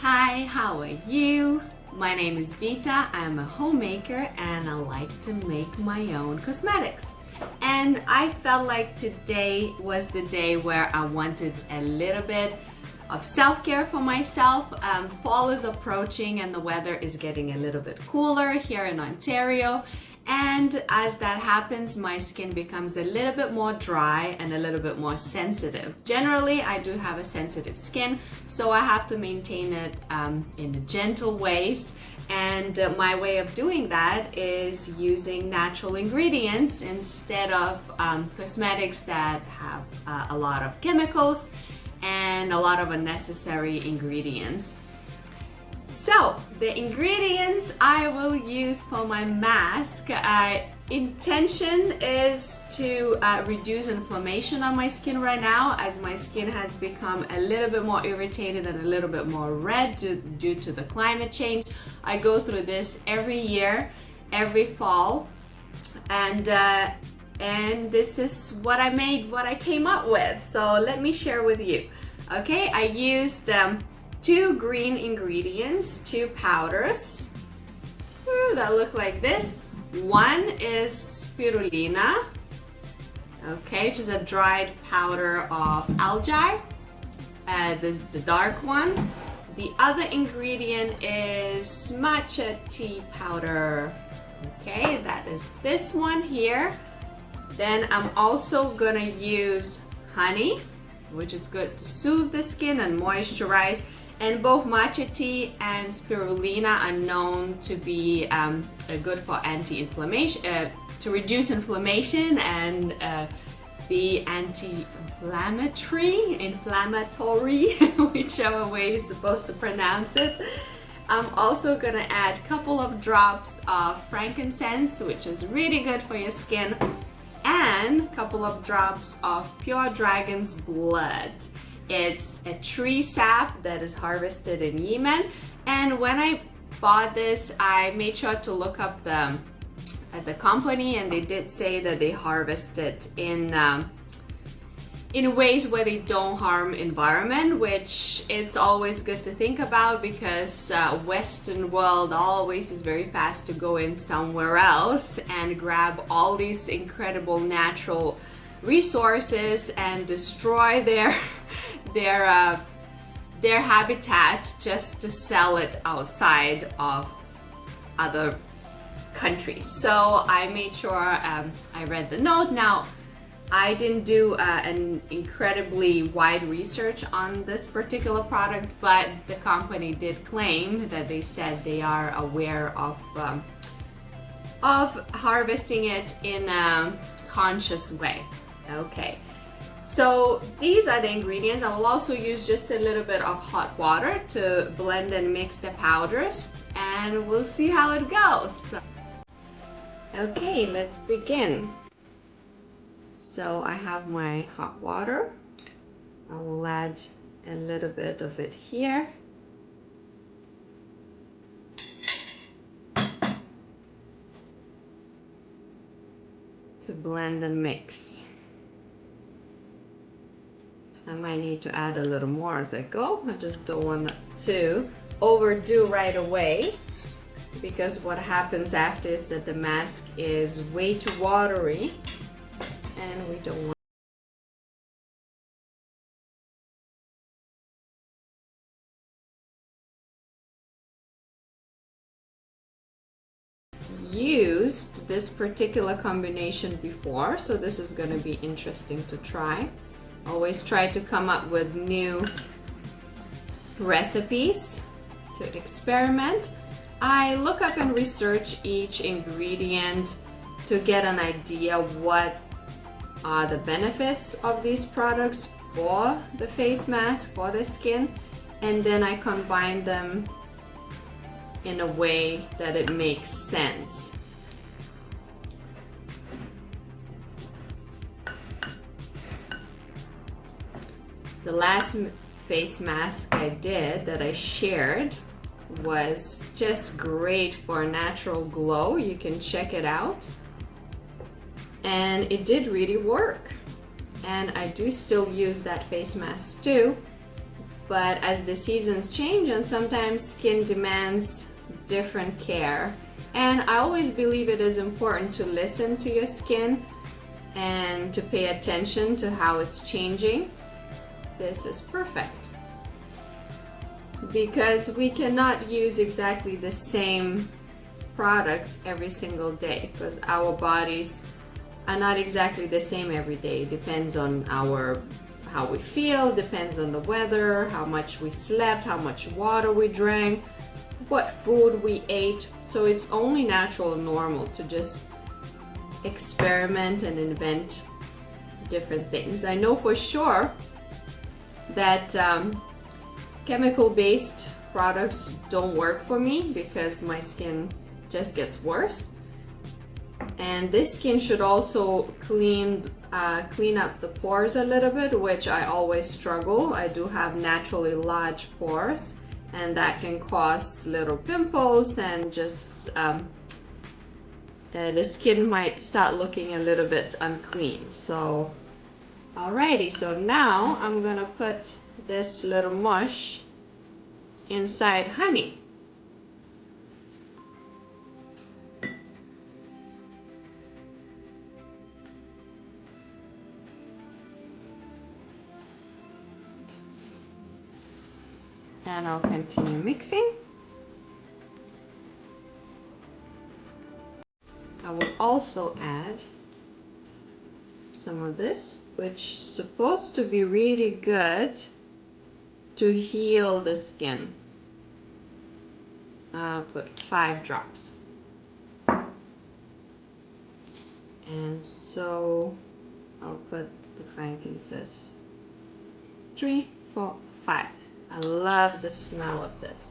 Hi, how are you? My name is Vita. I'm a homemaker and I like to make my own cosmetics. And I felt like today was the day where I wanted a little bit of self-care for myself. Fall is approaching and the weather is getting a little bit cooler here in Ontario. And as that happens, my skin becomes a little bit more dry and a little bit more sensitive. Generally, I do have a sensitive skin, so I have to maintain it in gentle ways. And my way of doing that is using natural ingredients instead of cosmetics that have a lot of chemicals and a lot of unnecessary ingredients. So the ingredients I will use for my mask, intention is to reduce inflammation on my skin right now, as my skin has become a little bit more irritated and a little bit more red due to the climate change. I go through this every year, every fall, and this is what I came up with. So let me share with you. Okay, I used 2 green ingredients, 2 powders that look like this. One is spirulina, okay, which is a dried powder of algae. This is the dark one. The other ingredient is matcha tea powder, okay, that is this one here. Then I'm also gonna use honey, which is good to soothe the skin and moisturize. And both matcha tea and spirulina are known to be good for anti-inflammation, to reduce inflammation and be inflammatory, whichever way you're supposed to pronounce it. I'm also gonna add a couple of drops of frankincense, which is really good for your skin, and a couple of drops of pure dragon's blood. It's a tree sap that is harvested in Yemen, and when I bought this, I made sure to look up the company, and they did say that they harvest it in ways where they don't harm environment, which it's always good to think about, because Western world always is very fast to go in somewhere else and grab all these incredible natural resources and destroy their habitat just to sell it outside of other countries. So I made sure I read the note. Now, I didn't do an incredibly wide research on this particular product, but the company did claim that they said they are aware of harvesting it in a conscious way. Okay, so these are the ingredients. I will also use just a little bit of hot water to blend and mix the powders, and we'll see how it goes. Okay, let's begin. So I have my hot water. I will add a little bit of it here. To blend and mix. I might need to add a little more as I go. I just don't want to overdo right away, because what happens after is that the mask is way too watery and we don't want. Used this particular combination before, so this is going to be interesting to try. Always try to come up with new recipes to experiment. I look up and research each ingredient to get an idea what are the benefits of these products for the face mask, for the skin, and then I combine them in a way that it makes sense. The last face mask I did that I shared was just great for a natural glow. You can check it out. And it did really work. And I do still use that face mask too. But as the seasons change and sometimes skin demands different care, and I always believe it is important to listen to your skin and to pay attention to how it's changing. This is perfect because we cannot use exactly the same products every single day because our bodies are not exactly the same every day. It depends on how we feel, depends on the weather, how much we slept, how much water we drank, what food we ate. So it's only natural and normal to just experiment and invent different things. I know for sure that chemical-based products don't work for me because my skin just gets worse. And this skin should also clean up the pores a little bit, which I always struggle. I do have naturally large pores, and that can cause little pimples and just the skin might start looking a little bit unclean. So alrighty, so now I'm gonna put this little mush inside honey. And I'll continue mixing. I will also add some of this, which is supposed to be really good to heal the skin. I'll put 5 drops. And so I'll put the frankincense 3, 4, 5. I love the smell of this.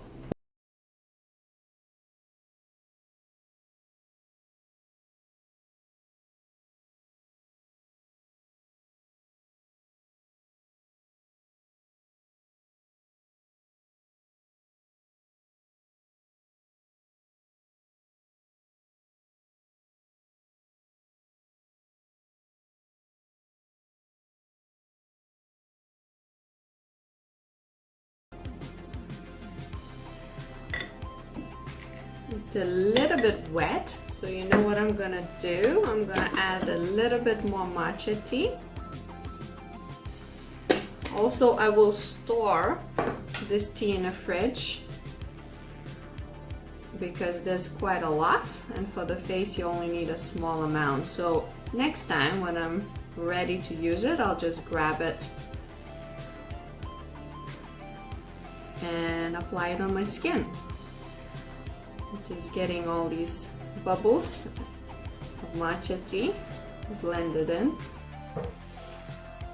It's a little bit wet, so you know what I'm gonna do? I'm gonna add a little bit more matcha tea. Also, I will store this tea in the fridge because there's quite a lot, and for the face you only need a small amount. So next time when I'm ready to use it, I'll just grab it and apply it on my skin. Just getting all these bubbles of matcha tea blended in.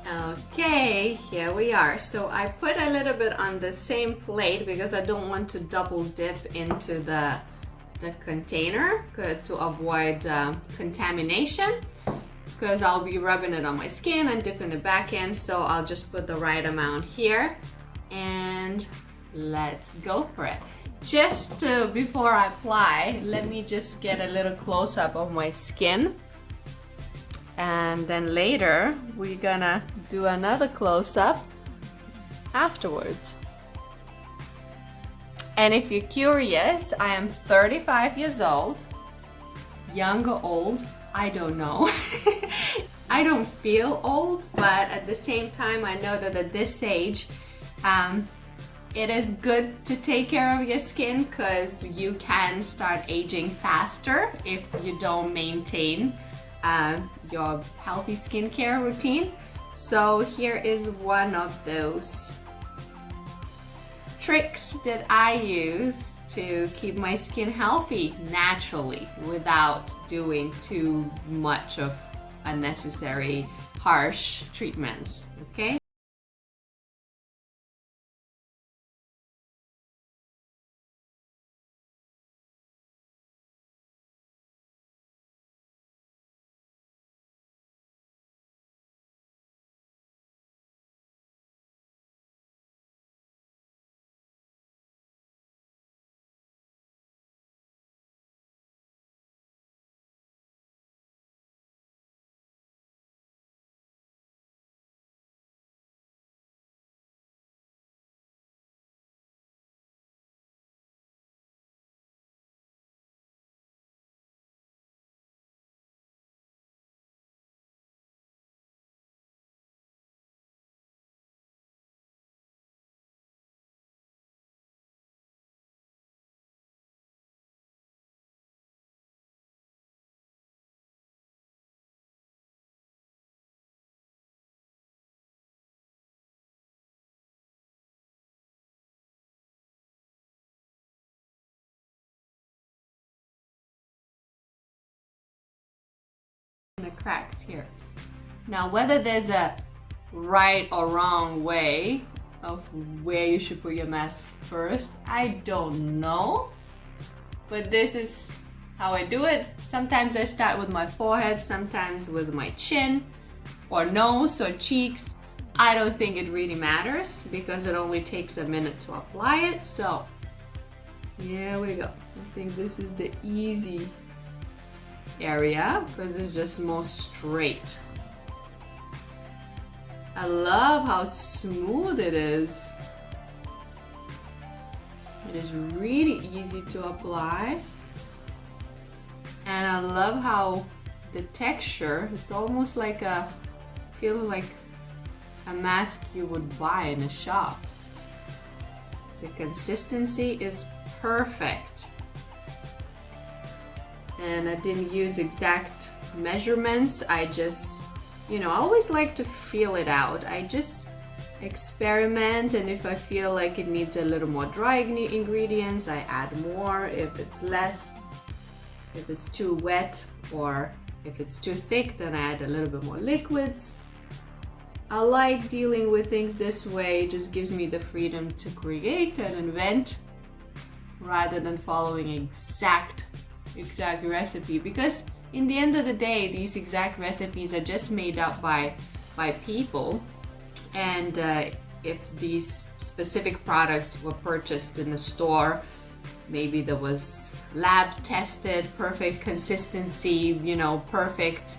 Okay, here we are. So I put a little bit on the same plate because I don't want to double dip into the container to avoid contamination, because I'll be rubbing it on my skin and dipping it back in. So I'll just put the right amount here and let's go for it. Just before I apply, let me just get a little close-up of my skin, and then later we're gonna do another close-up afterwards. And if you're curious, I am 35 years old, young or old, I don't know. I don't feel old, but at the same time I know that at this age it is good to take care of your skin because you can start aging faster if you don't maintain your healthy skincare routine. So here is one of those tricks that I use to keep my skin healthy naturally without doing too much of unnecessary harsh treatments, okay? cracks here. Now, whether there's a right or wrong way of where you should put your mask first, I don't know. But this is how I do it. Sometimes I start with my forehead, sometimes with my chin or nose or cheeks. I don't think it really matters because it only takes a minute to apply it. So here we go. I think this is the easy area because it's just more straight. I love how smooth it is. It is really easy to apply. And I love how the texture, it's almost like feels like a mask you would buy in a shop. The consistency is perfect. And I didn't use exact measurements. I just, I always like to feel it out. I just experiment, and if I feel like it needs a little more dry ingredients, I add more. If it's less, if it's too wet, or if it's too thick, then I add a little bit more liquids. I like dealing with things this way. It just gives me the freedom to create and invent rather than following exact recipe, because in the end of the day, these exact recipes are just made up by people, and if these specific products were purchased in the store, maybe there was lab tested, perfect consistency, perfect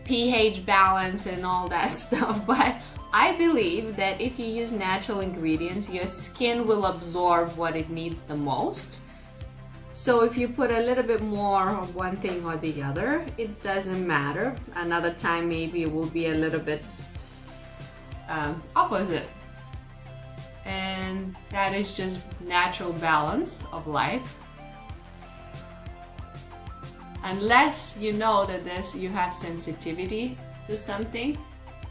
pH balance and all that stuff. But I believe that if you use natural ingredients, your skin will absorb what it needs the most. So if you put a little bit more of one thing or the other, it doesn't matter. Another time maybe it will be a little bit opposite. And that is just natural balance of life. Unless you know that you have sensitivity to something,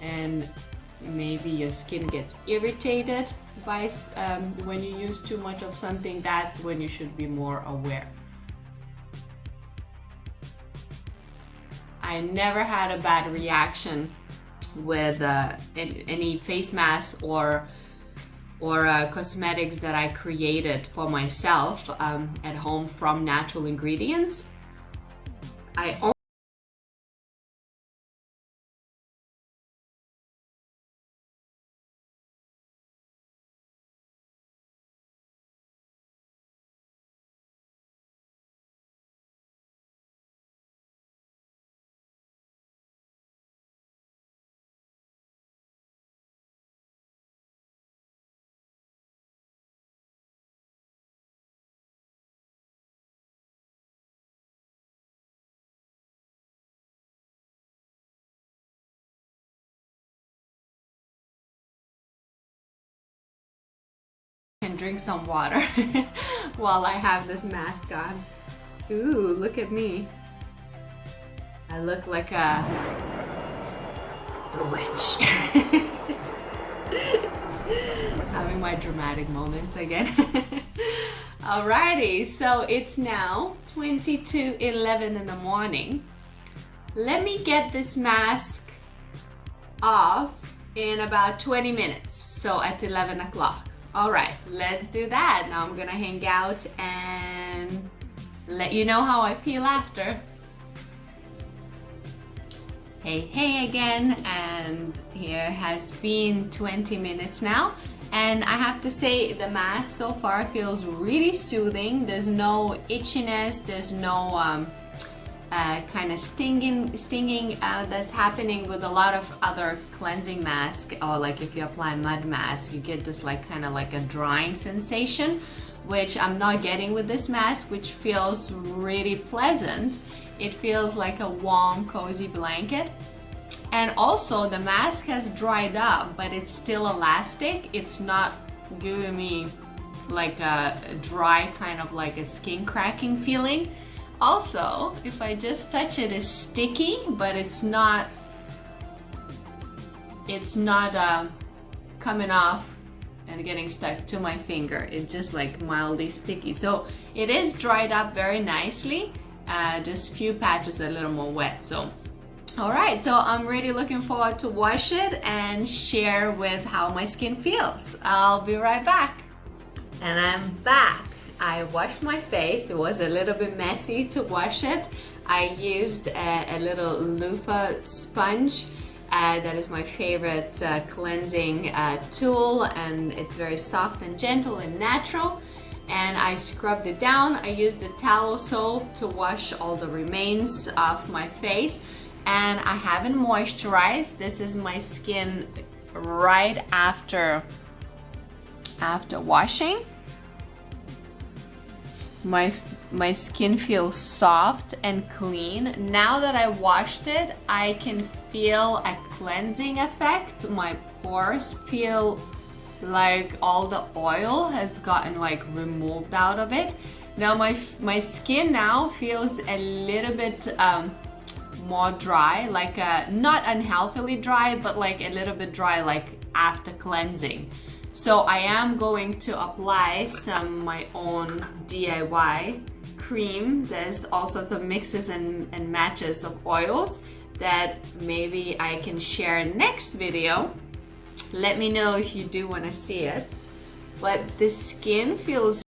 and maybe your skin gets irritated by when you use too much of something, that's when you should be more aware. I never had a bad reaction with any face mask or cosmetics that I created for myself at home from natural ingredients. Can drink some water while I have this mask on. Ooh, look at me. I look like the witch. Having my dramatic moments again. Alrighty, so it's now 22:11 in the morning. Let me get this mask off in about 20 minutes, so at 11 o'clock. Alright, let's do that. Now I'm gonna hang out and let you know how I feel after. Hey again, and here has been 20 minutes now, and I have to say the mask so far feels really soothing. There's no itchiness, there's no kind of stinging that's happening with a lot of other cleansing masks, or like if you apply mud mask, you get this kind of like a drying sensation, which I'm not getting with this mask, which feels really pleasant. It feels like a warm, cozy blanket. And also the mask has dried up, but it's still elastic. It's not giving me like a dry kind of like a skin cracking feeling. Also, if I just touch it, it's sticky, but it's not coming off and getting stuck to my finger. It's just like mildly sticky. So it is dried up very nicely. Just few patches a little more wet. So All right, so I'm really looking forward to wash it and share with how my skin feels. I'll be right back. And I'm back. I washed my face. It was a little bit messy to wash it. I used a little loofah sponge. That is my favorite cleansing tool, and it's very soft and gentle and natural. And I scrubbed it down. I used a towel soap to wash all the remains of my face. And I haven't moisturized. This is my skin right after washing. My skin feels soft and clean. Now that I washed it, I can feel a cleansing effect. My pores feel like all the oil has gotten like removed out of it. Now my skin now feels a little bit more dry, like not unhealthily dry, but like a little bit dry, like after cleansing. So I am going to apply some my own DIY cream. There's all sorts of mixes and matches of oils that maybe I can share in next video. Let me know if you do want to see it. But the skin feels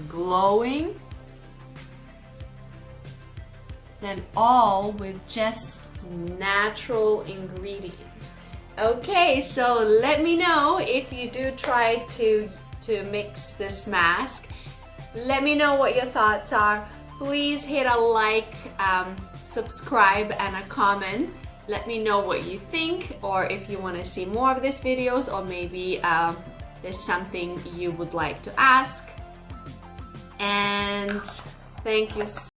glowing, and all with just natural ingredients. Okay, so let me know if you do try to mix this mask. Let me know what your thoughts are. Please hit a like, subscribe, and a comment. Let me know what you think, or if you want to see more of these videos, or maybe there's something you would like to ask. And thank you so